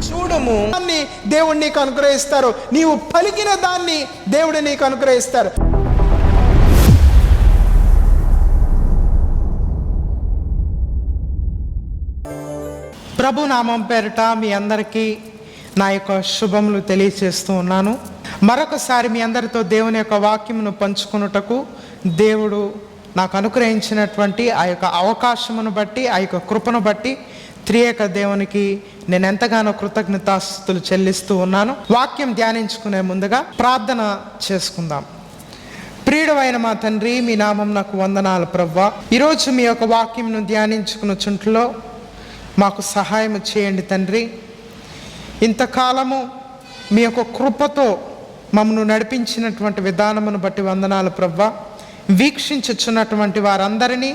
చూడము దాన్ని దేవుడు నీకు అనుగ్రహిస్తారు, నీవు పలికిన దాన్ని దేవుడు నీకు అనుగ్రహిస్తారు. ప్రభు నామం పేరిట మీ అందరికీ నా యొక్క శుభములు తెలియజేస్తూ ఉన్నాను. మరొకసారి మీ అందరితో దేవుని యొక్క వాక్యమును పంచుకొనుటకు దేవుడు నాకు అనుగ్రహించినటువంటి ఆ యొక్క అవకాశమును బట్టి, ఆ యొక్క కృపను బట్టి త్రియేక దేవునికి నేను ఎంతగానో కృతజ్ఞతాస్తుతులు చెల్లిస్తూ ఉన్నాను. వాక్యం ధ్యానించుకునే ముందుగా ప్రార్థన చేసుకుందాం. ప్రియుడైన మా తండ్రి, మీ నామం నాకు వందనాలు ప్రభువా. ఈరోజు మీ యొక్క వాక్యంను ధ్యానించుకున్న చుంట్లో మాకు సహాయం చేయండి తండ్రి. ఇంతకాలము మీ యొక్క కృపతో మమ్మను నడిపించినటువంటి విధానమును బట్టి వందనాలు ప్రభువా. వీక్షించుచున్నటువంటి వారందరినీ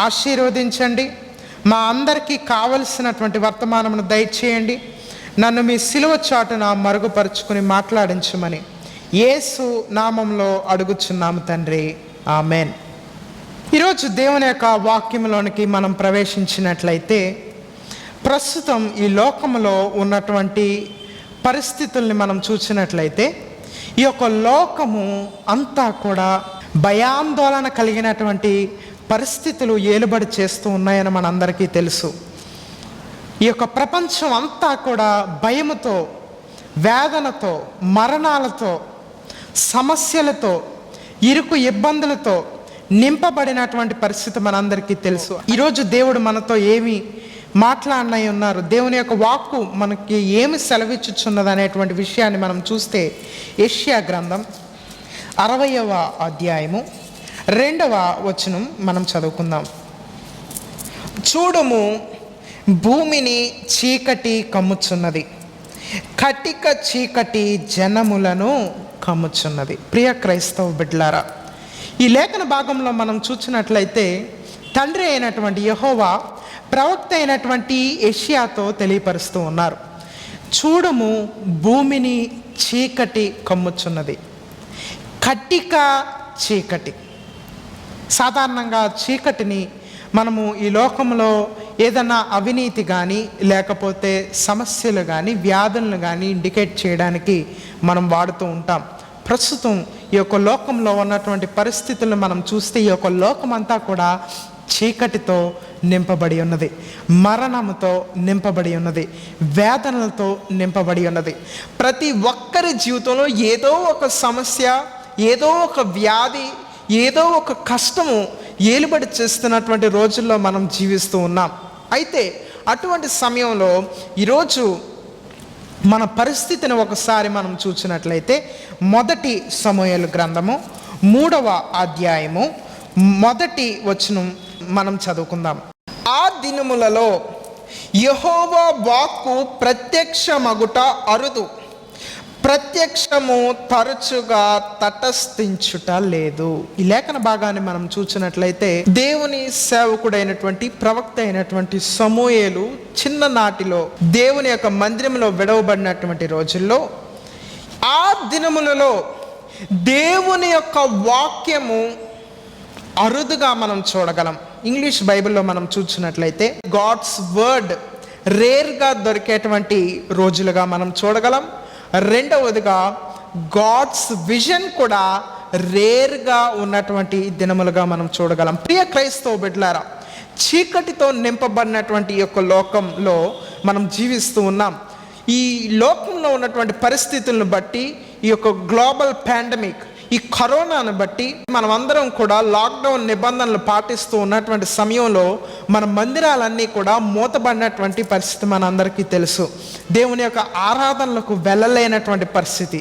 ఆశీర్వదించండి. మా అందరికీ కావలసినటువంటి వర్తమానమును దయచేయండి. నన్ను మీ సిలువ చాటున మరుగుపరుచుకుని మాట్లాడించమని యేసు నామంలో అడుగుచున్నాము తండ్రి, ఆమెన్. ఈరోజు దేవుని యొక్క వాక్యంలోనికి మనం ప్రవేశించినట్లయితే, ప్రస్తుతం ఈ లోకంలో ఉన్నటువంటి పరిస్థితుల్ని మనం చూసినట్లయితే, ఈ యొక్క లోకము అంతా కూడా భయాందోళన కలిగినటువంటి పరిస్థితులు ఏలుబడి చేస్తూ ఉన్నాయని మనందరికీ తెలుసు. ఈ యొక్క ప్రపంచం అంతా కూడా భయముతో, వేదనతో, మరణాలతో, సమస్యలతో, ఇరుకు ఇబ్బందులతో నింపబడినటువంటి పరిస్థితి మనందరికీ తెలుసు. ఈరోజు దేవుడు మనతో ఏమి మాట్లాడినై ఉన్నారు, దేవుని యొక్క వాక్కు మనకి ఏమి సెలవిచ్చుచున్నది అనేటువంటి విషయాన్ని మనం చూస్తే, యెషయా గ్రంథం 60వ అధ్యాయము 2వ వచనం మనం చదువుకుందాం. చూడుము, భూమిని చీకటి కమ్ముచున్నది, కటిక చీకటి జనములను కమ్ముచున్నది. ప్రియ క్రైస్తవ బిడ్డలారా, ఈ లేఖన భాగంలో మనం చూసినట్లయితే తండ్రి అయినటువంటి యెహోవా ప్రవక్త అయినటువంటి యెషయాతో తెలియపరుస్తూ ఉన్నారు. చూడుము, భూమిని చీకటి కమ్ముచున్నది, కటిక చీకటి. సాధారణంగా చీకటిని మనము ఈ లోకంలో ఏదైనా అవినీతి కానీ, లేకపోతే సమస్యలు కానీ, వ్యాధులను కానీ ఇండికేట్ చేయడానికి మనం వాడుతూ ఉంటాం. ప్రస్తుతం ఈ యొక్క లోకంలో ఉన్నటువంటి పరిస్థితులను మనం చూస్తే, ఈ యొక్క లోకమంతా కూడా చీకటితో నింపబడి ఉన్నది, మరణముతో నింపబడి ఉన్నది, వేదనలతో నింపబడి ఉన్నది. ప్రతి ఒక్కరి జీవితంలో ఏదో ఒక సమస్య, ఏదో ఒక వ్యాధి, ఏదో ఒక కష్టము ఏలుబడి చేస్తున్నటువంటి రోజుల్లో మనం జీవిస్తూ ఉన్నాం. అయితే అటువంటి సమయంలో ఈరోజు మన పరిస్థితిని ఒకసారి మనం చూసినట్లయితే, మొదటి సమూయేలు గ్రంథము 3వ అధ్యాయము 1వ వచనం మనం చదువుకుందాం. ఆ దినములలో యెహోవా వాక్కు ప్రత్యక్షమగుట అరుదు, ప్రత్యక్షము తరచుగా తటస్థించుట లేదు. ఈ లేఖన భాగాన్ని మనం చూసినట్లయితే, దేవుని సేవకుడైనటువంటి ప్రవక్త అయినటువంటి సమూయేలు చిన్ననాటిలో దేవుని యొక్క మందిరంలో విడవబడినటువంటి రోజుల్లో, ఆ దినములలో దేవుని యొక్క వాక్యము అరుదుగా మనం చూడగలం. ఇంగ్లీష్ బైబిల్లో మనం చూసినట్లయితే గాడ్స్ వర్డ్ రేర్గా దొరికేటువంటి రోజులుగా మనం చూడగలం. రెండవదిగా గాడ్స్ విజన్ కూడా రేర్గా ఉన్నటువంటి దినములుగా మనం చూడగలం. ప్రియ క్రైస్తవ బిడ్డలారా, చీకటితో నింపబడినటువంటి ఈ యొక్క లోకంలో మనం జీవిస్తూ ఉన్నాం. ఈ లోకంలో ఉన్నటువంటి పరిస్థితులను బట్టి, ఈ యొక్క గ్లోబల్ పాండమిక్, ఈ కరోనాను బట్టి మనం అందరం కూడా లాక్డౌన్ నిబంధనలు పాటిస్తూ ఉన్నటువంటి సమయంలో మన మందిరాలన్నీ కూడా మూతబడినటువంటి పరిస్థితి మనందరికీ తెలుసు. దేవుని యొక్క ఆరాధనలకు వెళ్ళలేనటువంటి పరిస్థితి,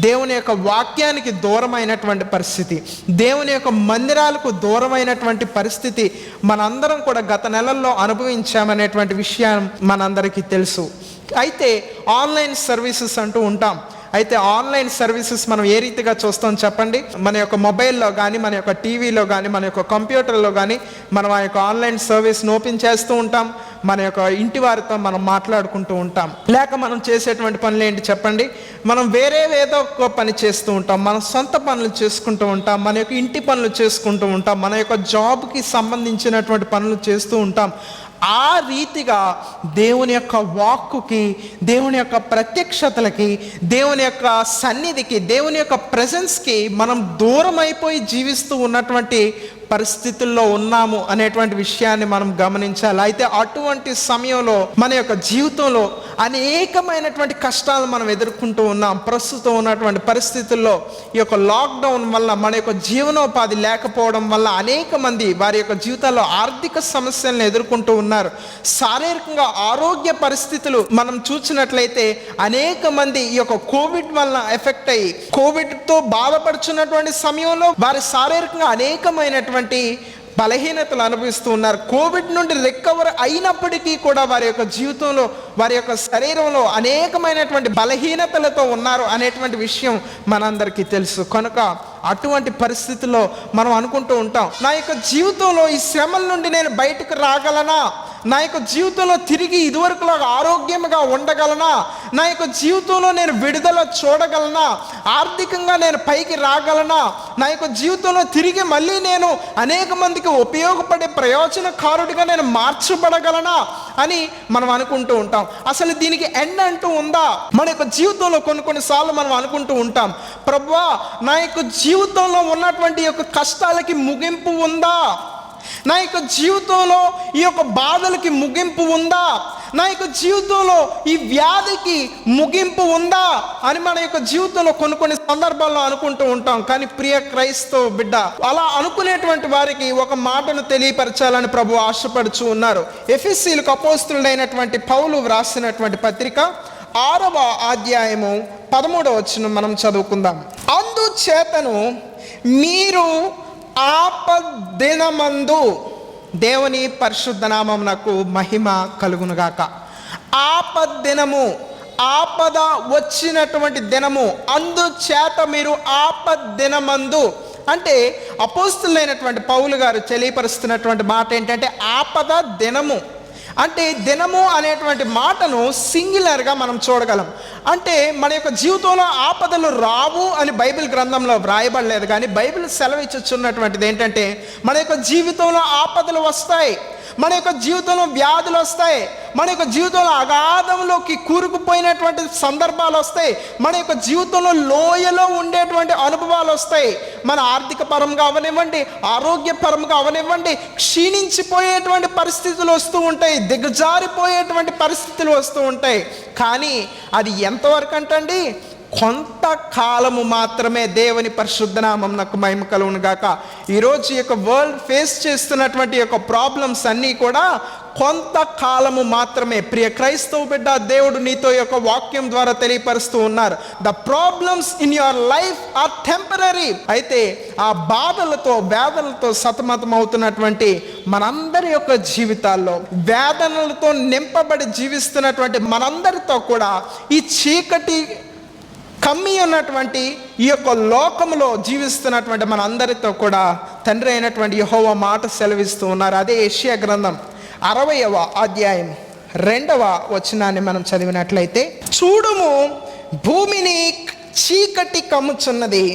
దేవుని యొక్క వాక్యానికి దూరమైనటువంటి పరిస్థితి, దేవుని యొక్క మందిరాలకు దూరమైనటువంటి పరిస్థితి మనందరం కూడా గత నెలల్లో అనుభవించామనేటువంటి విషయం మనందరికీ తెలుసు. అయితే ఆన్లైన్ సర్వీసెస్ అంటూ ఉంటాం. అయితే ఆన్లైన్ సర్వీసెస్ మనం ఏ రీతిగా చూస్తాం చెప్పండి? మన యొక్క మొబైల్లో కానీ, మన యొక్క టీవీలో కానీ, మన యొక్క కంప్యూటర్లో కానీ మనం ఆ యొక్క ఆన్లైన్ సర్వీస్ని ఓపెన్ చేస్తూ ఉంటాం. మన యొక్క ఇంటి వారితో మనం మాట్లాడుకుంటూ ఉంటాం. లేక మనం చేసేటువంటి పనులు ఏంటి చెప్పండి? మనం వేరే ఏదో ఒక పని చేస్తూ ఉంటాం, మన సొంత పనులు చేసుకుంటూ ఉంటాం, మన యొక్క ఇంటి పనులు చేసుకుంటూ ఉంటాం, మన యొక్క జాబ్కి సంబంధించినటువంటి పనులు చేస్తూ ఉంటాం. ఆ రీతిగా దేవుని యొక్క వాక్కుకి, దేవుని యొక్క ప్రత్యక్షతలకి, దేవుని యొక్క సన్నిధికి, దేవుని యొక్క ప్రెజెన్స్కి మనం దూరం అయిపోయి జీవిస్తూ ఉన్నటువంటి పరిస్థితుల్లో ఉన్నాము అనేటువంటి విషయాన్ని మనం గమనించాలి. అయితే అటువంటి సమయంలో మన యొక్క జీవితంలో అనేకమైనటువంటి కష్టాలు మనం ఎదుర్కొంటూ ఉన్నాం. ప్రస్తుతం ఉన్నటువంటి పరిస్థితుల్లో ఈ యొక్క లాక్డౌన్ వల్ల, మన యొక్క జీవనోపాధి లేకపోవడం వల్ల అనేక మంది వారి యొక్క జీవితాల్లో ఆర్థిక సమస్యలను ఎదుర్కొంటూ ఉన్నారు. శారీరకంగా ఆరోగ్య పరిస్థితులు మనం చూసినట్లయితే అనేక మంది ఈ యొక్క కోవిడ్ వల్ల ఎఫెక్ట్ అయ్యి కోవిడ్తో బాధపడుచున్నటువంటి సమయంలో వారి శారీరకంగా అనేకమైనటువంటి బలహీనతలు అనుభవిస్తూ ఉన్నారు. కోవిడ్ నుండి రికవర్ అయినప్పటికీ కూడా వారి యొక్క జీవితంలో, వారి యొక్క శరీరంలో అనేకమైనటువంటి బలహీనతలతో ఉన్నారు అనేటువంటి విషయం మనందరికీ తెలుసు. కనుక అటువంటి పరిస్థితుల్లో మనం అనుకుంటూ ఉంటాం, నా యొక్క జీవితంలో ఈ శ్రమల నుండి నేను బయటకు రాగలనా, నా యొక్క జీవితంలో తిరిగి ఇదివరకులాగా ఆరోగ్యంగా ఉండగలనా, నా యొక్క జీవితంలో నేను విడుదల చూడగలనా, ఆర్థికంగా నేను పైకి రాగలనా, నా యొక్క జీవితంలో తిరిగి మళ్ళీ నేను అనేక మందికి ఉపయోగపడే ప్రయోజనకారుడిగా నేను మార్చబడగలనా అని మనం అనుకుంటూ ఉంటాం. అసలు దీనికి ఎండ్ అంటూ ఉందా? మన యొక్క జీవితంలో కొన్నిసార్లు మనం అనుకుంటూ ఉంటాం, ప్రభువా నా యొక్క జీవితంలో ఉన్నటువంటి యొక్క కష్టాలకి ముగింపు ఉందా, నా యొక్క జీవితంలో ఈ యొక్క బాధలకి ముగింపు ఉందా, నా యొక్క జీవితంలో ఈ వ్యాధికి ముగింపు ఉందా అని మన యొక్క జీవితంలో కొన్ని సందర్భాల్లో అనుకుంటూ ఉంటాం. కానీ ప్రియ క్రైస్తవ బిడ్డ, అలా అనుకునేటువంటి వారికి ఒక మాటను తెలియపరచాలని ప్రభు ఆశపడుచు ఉన్నారు. ఎఫెసీయులకు అపోస్తలుడైనటువంటి పౌలు వ్రాసినటువంటి పత్రిక 6వ అధ్యాయము 13వ వచనం మనం చదువుకుందాం. అందుచేతను మీరు ఆపద్దినమందు, దేవుని పరిశుద్ధ నామమునకు మహిమ కలుగునుగాక. ఆపద్దినము, ఆపద వచ్చినటువంటి దినము, అందుచేత మీరు ఆపద్దినమందు అంటే అపోస్తలుడైనటువంటి పౌలు గారు తెలియపరుస్తున్నటువంటి మాట ఏంటంటే ఆపద దినము. అంటే దినము అనేటువంటి మాటను సింగులర్గా మనం చూడగలం. అంటే మన యొక్క జీవితంలో ఆపదలు రావు అని బైబిల్ గ్రంథంలో వ్రాయబడలేదు, కానీ బైబిల్ సెలవిచ్చుచున్నటువంటిది ఏంటంటే మన యొక్క జీవితంలో ఆపదలు వస్తాయి, మన యొక్క జీవితంలో వ్యాధులు వస్తాయి, మన యొక్క జీవితంలో అగాధంలోకి కూరుకుపోయినటువంటి సందర్భాలు వస్తాయి, మన యొక్క జీవితంలో లోయలో ఉండేటువంటి అనుభవాలు వస్తాయి. మన ఆర్థిక పరంగా అవనివ్వండి, ఆరోగ్యపరంగా అవనివ్వండి, క్షీణించిపోయేటువంటి పరిస్థితులు వస్తూ ఉంటాయి, దిగజారిపోయేటువంటి పరిస్థితులు వస్తూ ఉంటాయి. కానీ అది ఎంతవరకు అంటండి? కొంతకాలము మాత్రమే. దేవుని పరిశుద్ధ నామమునకు మహిమ కలుగును గాక. ఈరోజు ఈ యొక్క వరల్డ్ ఫేస్ చేస్తున్నటువంటి యొక్క ప్రాబ్లమ్స్ అన్నీ కూడా కొంతకాలము మాత్రమే. ప్రియ క్రైస్తవ బిడ్డ, దేవుడు నీతో యొక్క వాక్యం ద్వారా తెలియపరుస్తూ ఉన్నారు, the problems in your life are temporary. అయితే ఆ బాధలతో, వేదనలతో సతమతం అవుతున్నటువంటి మనందరి యొక్క జీవితాల్లో, వేదనలతో నింపబడి జీవిస్తున్నటువంటి మనందరితో కూడా ఈ చీకటి కమ్మి ఉన్నటువంటి ఈ యొక్క లోకంలో జీవిస్తున్నటువంటి మన అందరితో కూడా తండ్రి అయినటువంటి యెహోవా మాట సెలవిస్తూ ఉన్నారు. అదే యెషయా గ్రంథం 60వ అధ్యాయం 2వ వచనాన్ని మనం చదివినట్లయితే, చూడుము భూమిని చీకటి కమ్ముచున్నది,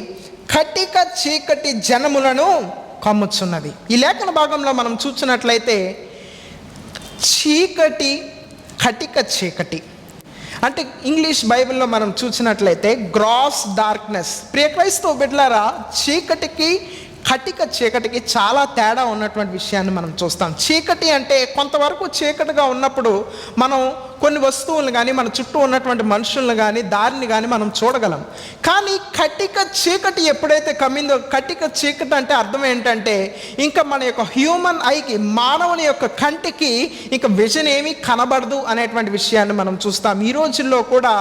కటిక చీకటి జనములను కమ్ముచున్నది. ఈ లేఖన భాగంలో మనం చూసినట్లయితే చీకటి, కటిక చీకటి అంటే ఇంగ్లీష్ బైబిల్లో మనం చూసినట్లయితే గ్రాస్ డార్క్నెస్. ప్రియ క్రైస్తవ బిడ్డలారా, చీకటికి కటిక చీకటికి చాలా తేడా ఉన్నటువంటి విషయాన్ని మనం చూస్తాం. చీకటి అంటే కొంతవరకు చీకటిగా ఉన్నప్పుడు మనం కొన్ని వస్తువులను కానీ, మన చుట్టూ ఉన్నటువంటి మనుషులను కానీ, దారిని కానీ మనం చూడగలం. కానీ కటిక చీకటి ఎప్పుడైతే కమ్మిందో, కటిక చీకటి అంటే అర్థం ఏంటంటే ఇంకా మన యొక్క హ్యూమన్ ఐకి, మానవుని యొక్క కంటికి ఇంకా విజన్ ఏమీ కనబడదు అనేటువంటి విషయాన్ని మనం చూస్తాం. ఈ రోజుల్లో కూడా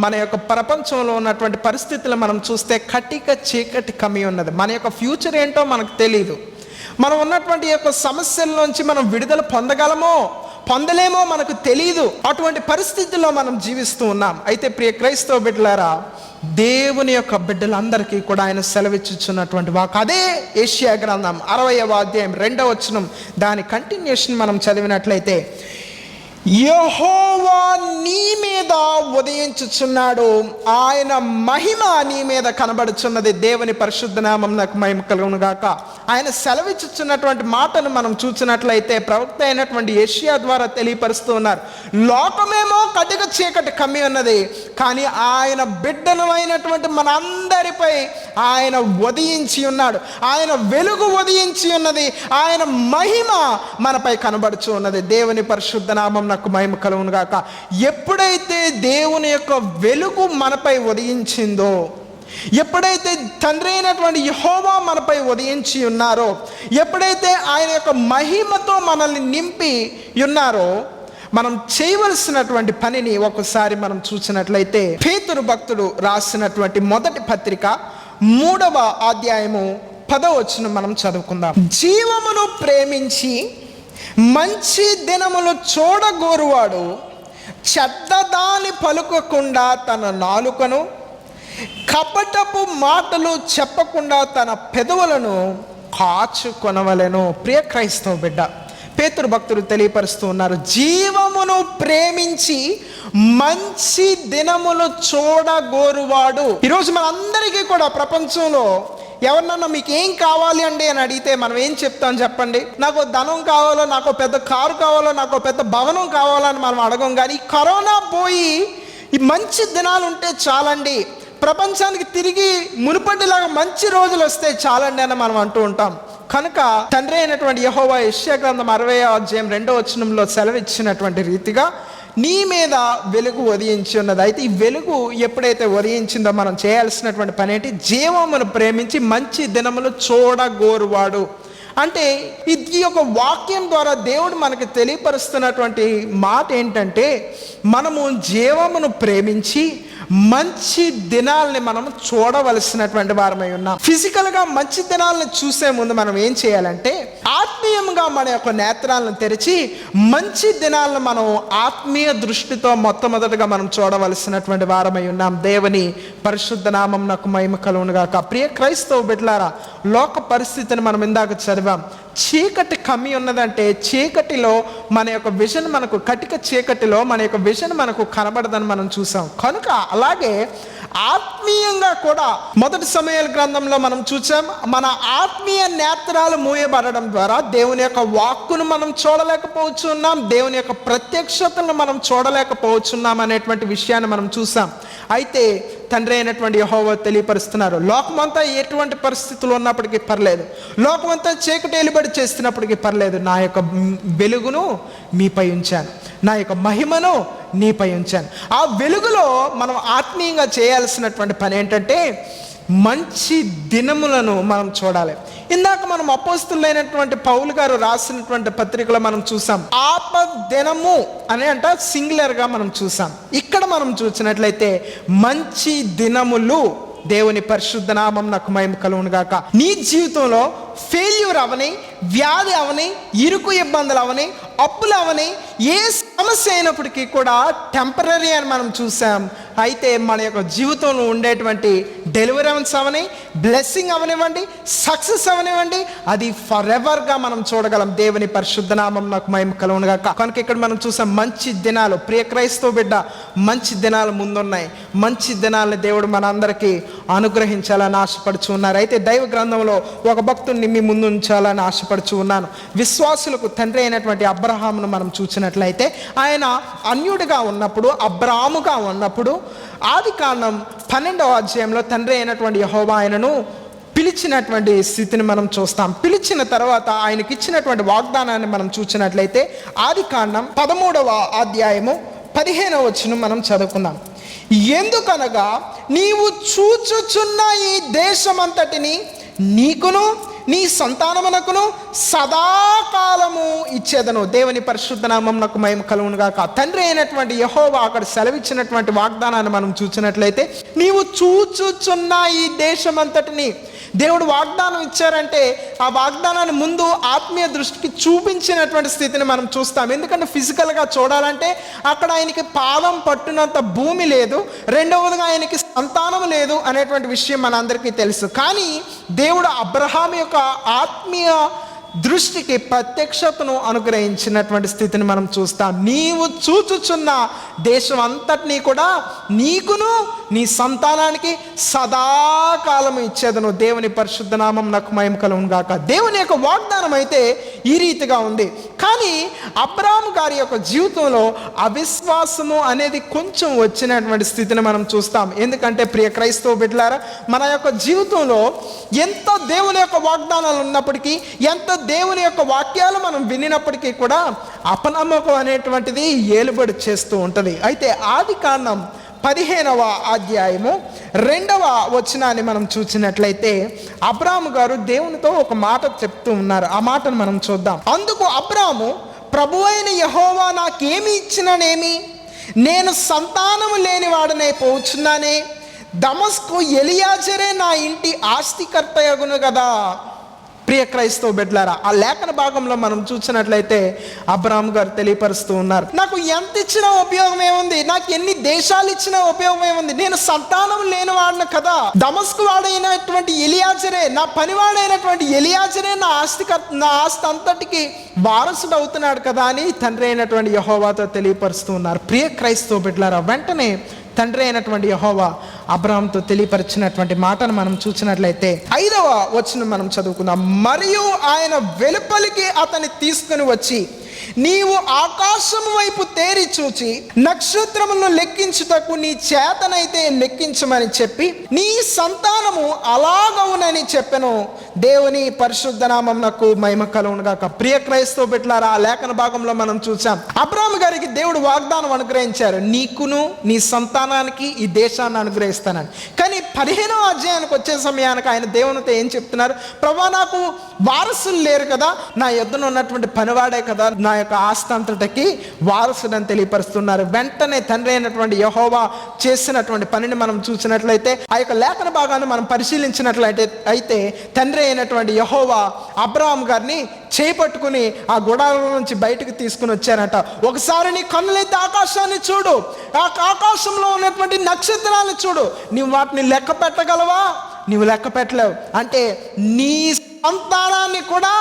మన యొక్క ప్రపంచంలో ఉన్నటువంటి పరిస్థితులు మనం చూస్తే కటిక చీకటి కమ్మి ఉన్నది. మన యొక్క ఫ్యూచర్ ఏంటో మనకు తెలియదు. మనం ఉన్నటువంటి యొక్క సమస్యల్లోంచి మనం విడుదల పొందలేమో మనకు తెలియదు. అటువంటి పరిస్థితుల్లో మనం జీవిస్తూ ఉన్నాం. అయితే ప్రియ క్రైస్తవ బిడ్డలారా, దేవుని యొక్క బిడ్డలందరికీ కూడా ఆయన సెలవిచ్చుచున్నటువంటి వాక్ అదే యెషయా గ్రంథం 60వ అధ్యాయం 2వ వచనం, దాని కంటిన్యూషన్ మనం చదివినట్లయితే, యెహోవా నీ మీద ఉదయించుచున్నాడు, ఆయన మహిమ నీ మీద కనబడుచున్నది. దేవుని పరిశుద్ధ నామం నాకు మహిమ కలుగును గాక. ఆయన సెలవిచ్చుచున్నటువంటి మాటను మనం చూసినట్లయితే ప్రవక్త అయినటువంటి యెషయా ద్వారా తెలియపరుస్తూ ఉన్నారు. లోకమేమో కటిక చీకటి కమ్మి ఉన్నది, కానీ ఆయన బిడ్డను అయినటువంటి మనందరిపై ఆయన ఉదయించి ఉన్నాడు. ఆయన వెలుగు ఉదయించి ఉన్నది. ఆయన మహిమ మనపై కనబడుచు ఉన్నది. దేవుని పరిశుద్ధ నామం నాకు మహిమ కలుగును గాక. ఎప్పుడైతే దేవుని యొక్క వెలుగు మనపై ఉదయించిందో, ఎప్పుడైతే తండ్రి అయినటువంటి యెహోవా మనపై ఉదయించి ఉన్నారో, ఎప్పుడైతే ఆయన యొక్క మహిమతో మనల్ని నింపి ఉన్నారో, మనం చేయవలసినటువంటి పనిని ఒకసారి మనం చూసినట్లయితే పేతురు భక్తుడు రాసినటువంటి మొదటి పత్రిక 3వ అధ్యాయము 10వ వచనం మనం చదువుకుందాం. జీవమును ప్రేమించి మంచి దినములు చూడగోరువాడు చెడ్డదాని పలుకకుండా తన నాలుకను, కపటపు మాటలు చెప్పకుండా తన పెదవులను కాచుకొనవలెను. ప్రియ క్రైస్తవ బిడ్డ, పేతురు భక్తుడు తెలియపరుస్తూ ఉన్నారు, జీవమును ప్రేమించి మంచి దినములు చూడగోరువాడు. ఈరోజు మనందరికీ కూడా ప్రపంచంలో ఎవరినన్నా మీకు ఏం కావాలి అండి అని అడిగితే మనం ఏం చెప్తాం చెప్పండి? నాకు ధనం కావాలో, నాకు పెద్ద కారు కావాలో, నాకు పెద్ద భవనం కావాలని మనం అడగం. కానీ కరోనా పోయి ఈ మంచి దినాలు ఉంటే చాలండి, ప్రపంచానికి తిరిగి మునుపటిలాగా మంచి రోజులు వస్తే చాలండి అని మనం అంటూ ఉంటాం. కనుక తండ్రి అయినటువంటి యెహోవా యెషయా గ్రంథం 60వ అధ్యాయం 2వ వచనంలో సెలవిచ్చినటువంటి రీతిగా నీ మీద వెలుగు ఉదయించి ఉన్నది. అయితే ఈ వెలుగు ఎప్పుడైతే ఉదయించిందో మనం చేయాల్సినటువంటి పని ఏంటి? జీవమును ప్రేమించి మంచి దినములు చూడగోరువాడు. అంటే ఈ యొక్క వాక్యం ద్వారా దేవుడు మనకి తెలియపరుస్తున్నటువంటి మాట ఏంటంటే, మనము జీవమును ప్రేమించి మంచి దినాలని మనం చూడవలసినటువంటి వారమై ఉన్నాం. ఫిజికల్గా మంచి దినాలను చూసే ముందు మనం ఏం చేయాలంటే, ఆత్మీయంగా మన యొక్క నేత్రాలను తెరిచి మంచి దినాలను మనం ఆత్మీయ దృష్టితో మొట్టమొదటిగా మనం చూడవలసినటువంటి వారమై ఉన్నాం. దేవుని పరిశుద్ధ నామం నాకు మహిమ కలుగును గాక. ప్రియ క్రైస్తవ బిడ్డలారా, లోక పరిస్థితిని మనం ఇందాక చదివాం. చీకటి కమ్మి ఉన్నదంటే చీకటిలో మన యొక్క విజన్ మనకు, కటిక చీకటిలో మన యొక్క విజన్ మనకు కనబడదని మనం చూసాం. కనుక అలాగే ఆత్మీయంగా కూడా మొదటి సమూయేలు గ్రంథంలో మనం చూసాం, మన ఆత్మీయ నేత్రాలు మూయబడడం ద్వారా దేవుని యొక్క వాక్కును మనం చూడలేకపోతున్నాం, దేవుని యొక్క ప్రత్యక్షతను మనం చూడలేకపోతున్నాం అనేటువంటి విషయాన్ని మనం చూసాం. అయితే తండ్రి అయినటువంటి యెహోవా తెలియపరుస్తున్నారు, లోకమంతా ఎటువంటి పరిస్థితులు ఉన్నప్పటికీ పర్లేదు, లోకమంతా చీకటి ఏలుబడి చేస్తున్నప్పటికీ పర్లేదు, నా యొక్క వెలుగును మీపై ఉంచాను, నా యొక్క మహిమను నీపై ఉంచాను. ఆ వెలుగులో మనం ఆత్మీయంగా చేయాల్సినటువంటి పని ఏంటంటే మంచి దినములను మనం చూడాలి. ఇందాక మనం అపోస్తులైనటువంటి పౌలు గారు రాసినటువంటి పత్రికలో మనం చూసాం, ఆపదినము అని సింగులర్గా మనం చూసాం. ఇక్కడ మనం చూసినట్లయితే మంచి దినములు. దేవుని పరిశుద్ధ నామం నాకు మహిమ కలుగును గాక. నీ జీవితంలో ఫెయిల్యూర్ అవని, వ్యాధి అవని, ఇరుకు ఇబ్బందులు అవని, అప్పులు అవని, ఏ సమస్య అయినప్పటికీ కూడా టెంపరీ అని మనం చూసాం. అయితే మన యొక్క జీవితంలో ఉండేటువంటి డెలివరెన్స్ అవని, బ్లెస్సింగ్ అవనివ్వండి, సక్సెస్ అవనివ్వండి, అది ఫర్ ఎవర్గా మనం చూడగలం. దేవుని పరిశుద్ధ నామం నాకు మహిమ కలుగును గాక. కనుక ఇక్కడ మనం చూసాం మంచి దినాలు. ప్రియ క్రైస్తవ బిడ్డ, మంచి దినాలు ముందున్నాయి. మంచి దినాలని దేవుడు మనందరికీ అనుగ్రహించాలని ఆశపడుచు ఉన్నారు. అయితే దైవ గ్రంథంలో ఒక భక్తుడిని మీ ముందు ఉంచాలని ఆశపడుచు ఉన్నాను. విశ్వాసులకు తండ్రి అయినటువంటి అబ్రహామును మనం చూసినట్లయితే ఆయన అన్యుడిగా ఉన్నప్పుడు, అబ్రాముగా ఉన్నప్పుడు ఆదికాండం 12వ అధ్యాయంలో తండ్రి అయినటువంటి యెహోవా ఆయనను పిలిచినటువంటి స్థితిని మనం చూస్తాం. పిలిచిన తర్వాత ఆయనకి ఇచ్చినటువంటి వాగ్దానాన్ని మనం చూసినట్లయితే ఆదికాండం 13వ అధ్యాయము 15వ వచనం మనం చదువుకుందాం. ఎందుకనగా నీవు చూచుచున్న ఈ దేశమంతటిని నీకును నీ సంతానమునకును సదాకాలము ఇచ్చేదను. దేవుని పరిశుద్ధ నామం నాకు మహిమ కలుగును గాక. తండ్రి అయినటువంటి యెహోవా అక్కడ సెలవిచ్చినటువంటి వాగ్దానాన్ని మనం చూసినట్లయితే, నీవు చూచుచున్న ఈ దేశమంతటిని దేవుడు వాగ్దానం ఇచ్చారంటే ఆ వాగ్దానాన్ని ముందు ఆత్మీయ దృష్టికి చూపించినటువంటి స్థితిని మనం చూస్తాం. ఎందుకంటే ఫిజికల్గా చూడాలంటే అక్కడ ఆయనకి పాదం పట్టునంత భూమి లేదు, రెండవదిగా ఆయనకి సంతానం లేదు అనేటువంటి విషయం మనందరికీ తెలుసు. కానీ దేవుడు అబ్రహాం యొక్క ఆత్మీయ దృష్టికి ప్రత్యక్షతను అనుగ్రహించినటువంటి స్థితిని మనం చూస్తాం. నీవు చూచుచున్న దేశం అంతటినీ కూడా నీకును నీ సంతానానికి సదాకాలం ఇచ్చేదను. దేవుని పరిశుద్ధ నామం నాకు మహిమ కలుగును గాక. దేవుని యొక్క వాగ్దానం అయితే ఈ రీతిగా ఉంది. కానీ అబ్రాహాము గారి యొక్క జీవితంలో అవిశ్వాసము అనేది కొంచెం వచ్చినటువంటి స్థితిని మనం చూస్తాం. ఎందుకంటే ప్రియ క్రైస్తవ బిడ్డలారా, మన యొక్క జీవితంలో ఎంత దేవుని యొక్క వాగ్దానాలు ఉన్నప్పటికీ, ఎంత దేవుని యొక్క వాక్యాలు మనం వినినప్పటికీ కూడా అపనమ్మకం అనేటువంటిది ఏలుబడి చేస్తూ ఉంటుంది. అయితే ఆదికాండం 15వ అధ్యాయము 2వ వచనాన్ని మనం చూసినట్లయితే అబ్రాహాము గారు దేవునితో ఒక మాట చెప్తూ ఉన్నారు. ఆ మాటను మనం చూద్దాం. అందుకు అబ్రాహాము, ప్రభువైన యెహోవా నాకేమి ఇచ్చిననేమి, నేను సంతానము లేనివాడనే పోచున్నానే, దమస్కు ఎలియాజరే నా ఇంటి ఆస్తికర్తయగును కదా. ప్రియ క్రైస్తవ బిడ్డలారా, ఆ లేఖన భాగంలో మనం చూసినట్లయితే అబ్రాహాము గారు తెలియపరుస్తూ ఉన్నారు, నాకు ఎంత ఇచ్చినా ఉపయోగం ఏముంది, నాకు ఎన్ని దేశాలు ఇచ్చినా ఉపయోగం ఏముంది, నేను సంతానం లేని వాడిని కదా. దమస్కు వాడైనటువంటి ఎలియాజరే, నా పనివాడైనటువంటి ఎలియాజరే నా ఆస్తి అంతటికి వారసుడు అవుతున్నాడు కదా అని తండ్రి అయినటువంటి యెహోవాతో తెలియపరుస్తూ ఉన్నారు. ప్రియ క్రైస్తవ బిడ్డలారా, వెంటనే తండ్రి అయినటువంటి యెహోవా అబ్రాహాముతో తెలియపరిచినటువంటి మాటను మనం చూసినట్లయితే 5వ వచనం మనం చదువుకుందాం. మరియు ఆయన వెలుపలికి అతన్ని తీసుకుని వచ్చి, నీవు ఆకాశం వైపు తేరి చూచి నక్షత్రములను లెక్కించుటకు నీ చేతనైతే లెక్కించమని చెప్పి నీ సంతానము అలాగవునని చెప్పెను. దేవుని పరిశుద్ధ నామమునకు మహిమ కలుగును గాక. ప్రియ క్రైస్తవ బిడ్డలారా, ఆ లేఖన భాగంలో మనం చూసాం, అబ్రాహాము గారికి దేవుడు వాగ్దానం అనుగ్రహించారు, నీకును నీ సంతానానికి ఈ దేశాన్ని అనుగ్రహిస్తానని. కానీ 15వ అధ్యాయానికి వచ్చే సమయానికి ఆయన దేవునితో ఏం చెప్తున్నారు, ప్రభా నాకు వారసులు లేరు కదా, నా యొద్దన ఉన్నటువంటి పనివాడే కదా నా యొక్క ఆస్తి అంతటికి వారసుడని తెలియపరుస్తున్నారు. వెంటనే తండ్రి అయినటువంటి యెహోవా చేసినటువంటి పనిని మనం చూసినట్లయితే, ఆ యొక్క లేఖన భాగాన్ని మనం పరిశీలించినట్లయితే తండ్రి అయినటువంటి యెహోవా అబ్రాహాము గారిని చేపట్టుకుని ఆ గుడారం నుంచి బయటకు తీసుకుని వచ్చారట. ఒకసారి నీ కన్నులైతే ఆకాశాన్ని చూడు, ఆ ఆకాశంలో ఉన్నటువంటి నక్షత్రాలను చూడు, నీవు వాటిని లెక్క పెట్టగలవా? నీవు లెక్క పెట్టలేవు. అంటే నీ సంతానాన్ని కూడా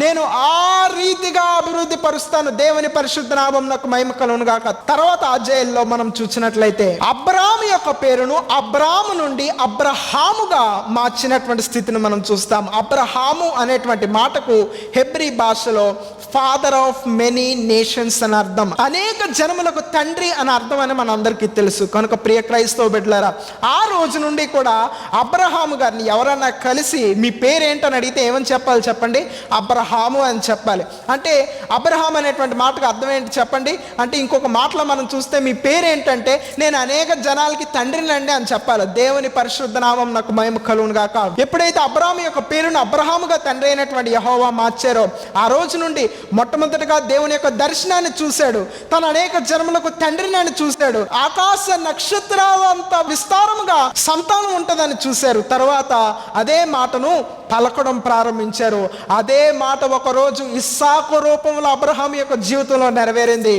నేను ఆ రీతిగా అభివృద్ధి పరుస్తాను. దేవుని పరిశుద్ధ నామమునకు మహిమ కలుగును గాక. తర్వాత అధ్యాయంలో మనం చూసినట్లయితే అబ్రాహాము యొక్క పేరును అబ్రాహాము నుండి అబ్రహాముగా మార్చినటువంటి స్థితిని మనం చూస్తాం. అబ్రహాము అనేటువంటి మాటకు హెబ్రీ భాషలో ఫాదర్ ఆఫ్ మెనీ నేషన్స్ అని అర్థం, అనేక జనములకు తండ్రి అని అర్థం అని మన అందరికీ తెలుసు. కనుక ప్రియ క్రైస్తవ బిడ్డలారా, ఆ రోజు నుండి కూడా అబ్రహాము గారిని ఎవరన్నా కలిసి మీ పేరేంటని అడిగితే ఏమని చెప్పాలి చెప్పండి? అబ్రహాము అని చెప్పాలి. అంటే అబ్రహాం అనేటువంటి మాటకు అర్థం ఏంటి చెప్పండి? అంటే ఇంకొక మాటలో మనం చూస్తే మీ పేరేంటంటే నేను అనేక జనాలకి తండ్రినండి అని చెప్పాలి. దేవుని పరిశుద్ధ నామం నాకు మహిమ కలుగును గాక. ఎప్పుడైతే అబ్రహాము యొక్క పేరును అబ్రహాముగా తండ్రి అయినటువంటి యెహోవా మార్చారో ఆ రోజు నుండి మొట్టమొదటిగా దేవుని యొక్క దర్శనాన్ని చూశాడు, తన అనేక జన్మలకు తండ్రిని చూశాడు, ఆకాశ నక్షత్రాలంత విస్తారముగా సంతానం ఉంటుందని చూశారు. తర్వాత అదే మాటను పలకడం ప్రారంభించారు. అదే మాట ఒకరోజు ఇస్సాకు రూపంలో అబ్రహాం యొక్క జీవితంలో నెరవేరింది.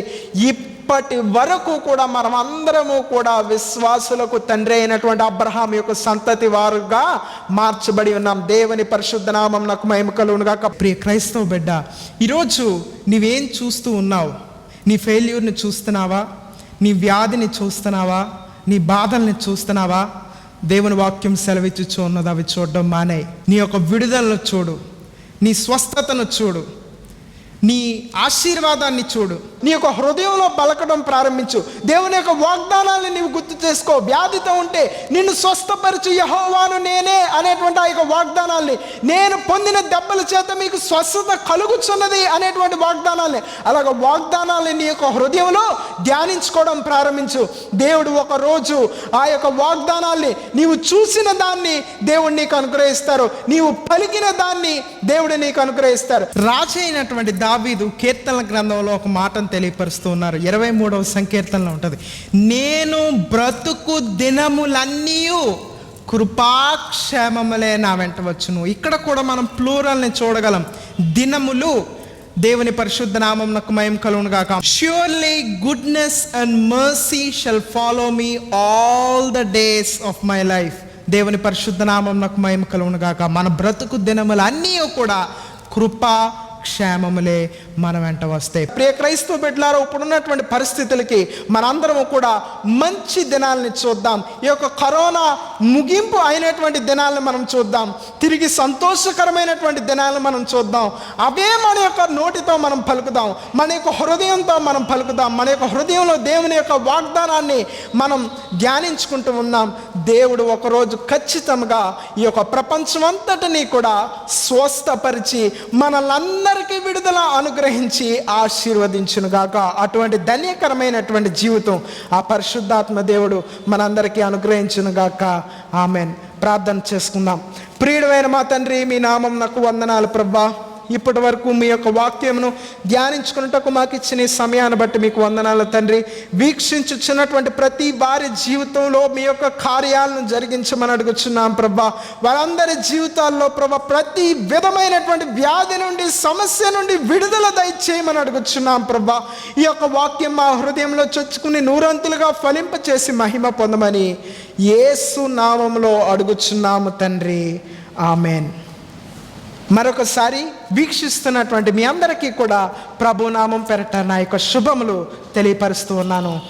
ఇప్పటి వరకు కూడా మనం అందరము కూడా విశ్వాసులకు తండ్రి అయినటువంటి అబ్రహాం యొక్క సంతతి వారుగా మార్చబడి ఉన్నాం. దేవుని పరిశుద్ధ నామం నాకు మహిమ కలుగును గాక. ప్రియ క్రైస్తవ బిడ్డ, ఈరోజు నీవేం చూస్తూ ఉన్నావు? నీ ఫెయిల్యూర్ని చూస్తున్నావా? నీ వ్యాధిని చూస్తున్నావా? నీ బాధల్ని చూస్తున్నావా? దేవుని వాక్యం సెలవిచ్చుచు ఉన్నది, అవి చూడడం మానేయి. నీ యొక్క విడుదలను చూడు, నీ స్వస్థతను చూడు, నీ ఆశీర్వాదాన్ని చూడు, నీ యొక్క హృదయంలో పలకడం ప్రారంభించు. దేవుని యొక్క వాగ్దానాన్ని నీవు గుర్తు చేసుకో. వ్యాధితో ఉంటే నిన్ను స్వస్థపరచు యెహోవాను నేనే అనేటువంటి ఆ యొక్క వాగ్దానాల్ని, నేను పొందిన దెబ్బల చేత మీకు స్వస్థత కలుగుచున్నది అనేటువంటి వాగ్దానాల్ని, అలాగ వాగ్దానాల్ని నీ యొక్క హృదయంలో ధ్యానించుకోవడం ప్రారంభించు. దేవుడు ఒకరోజు ఆ యొక్క వాగ్దానాల్ని, నీవు చూసిన దాన్ని దేవుడు నీకు అనుగ్రహిస్తారు, నీవు పలికిన దాన్ని దేవుడు నీకు అనుగ్రహిస్తారు. రాజు అయినటువంటి దావీదు కీర్తనల గ్రంథంలో ఒక మాటను తెలియపరుస్తూ ఉన్నారు. 23వ సంకీర్తనలో ఉంటుంది, నేను బ్రతుకు దినములన్నీ కృపాక్షేమములే నా వెంట వచ్చును. ఇక్కడ కూడా మనం ప్లూరల్ని చూడగలం. దినములు, దేవుని పరిశుద్ధ నామం నాకు మహిమ కలుగును గాక. Surely goodness and mercy shall follow me all the days of my life. దేవుని పరిశుద్ధ నామం నాకు మహిమ కలుగును గాక. మన బ్రతుకు దినములు అన్నీ కూడా కృపా క్షేమములే మన వెంట వస్తాయి. ప్రియ క్రైస్తవ బిడ్డలారా, ఇప్పుడున్నటువంటి పరిస్థితులకి మనందరం కూడా మంచి దినాలని చూద్దాం. ఈ యొక్క కరోనా ముగింపు అయినటువంటి దినాలను మనం చూద్దాం. తిరిగి సంతోషకరమైనటువంటి దినాలను మనం చూద్దాం. అవే మన యొక్క నోటితో మనం పలుకుదాం, మన యొక్క హృదయంతో మనం పలుకుదాం. మన యొక్క హృదయంలో దేవుని యొక్క వాగ్దానాన్ని మనం ధ్యానించుకుంటూ ఉన్నాం. దేవుడు ఒకరోజు ఖచ్చితంగా ఈ యొక్క ప్రపంచమంతటినీ కూడా స్వస్థపరిచి మనలందరికీ విడుదల అనుగ్రహించి ఆశీర్వదించునుగాక. అటువంటి ధన్యకరమైనటువంటి జీవితం ఆ పరిశుద్ధాత్మ దేవుడు మనందరికీ అనుగ్రహించునుగాక. ఆమెన్. ప్రార్థన చేసుకుందాం. ప్రియుడైన మా తండ్రి, మీ నామం నాకు వందనాలు ప్రభువా. ఇప్పటి వరకు మీ యొక్క వాక్యమును ధ్యానించుకున్నటకు మాకు ఇచ్చిన ఈ సమయాన్ని బట్టి మీకు వందనాలు తండ్రి. వీక్షించుచున్నటువంటి ప్రతి వారి జీవితంలో మీ యొక్క కార్యాలను జరిగించమని అడుగుచున్నాం ప్రభా. వారందరి జీవితాల్లో ప్రభా ప్రతి విధమైనటువంటి వ్యాధి నుండి, సమస్య నుండి విడుదల దయచేయమని అడుగుచున్నాం ప్రభా. ఈ యొక్క వాక్యం మా హృదయంలో చొచ్చుకుని నూరంతులుగా ఫలింపచేసి మహిమ పొందమని యేసు నామములో అడుగుచున్నాము తండ్రి. ఆమెన్. మరొకసారి వీక్షిస్తున్నటువంటి మీ అందరికీ కూడా ప్రభునామం పేరట నా యొక్క శుభములు తెలియపరుస్తూ ఉన్నాను.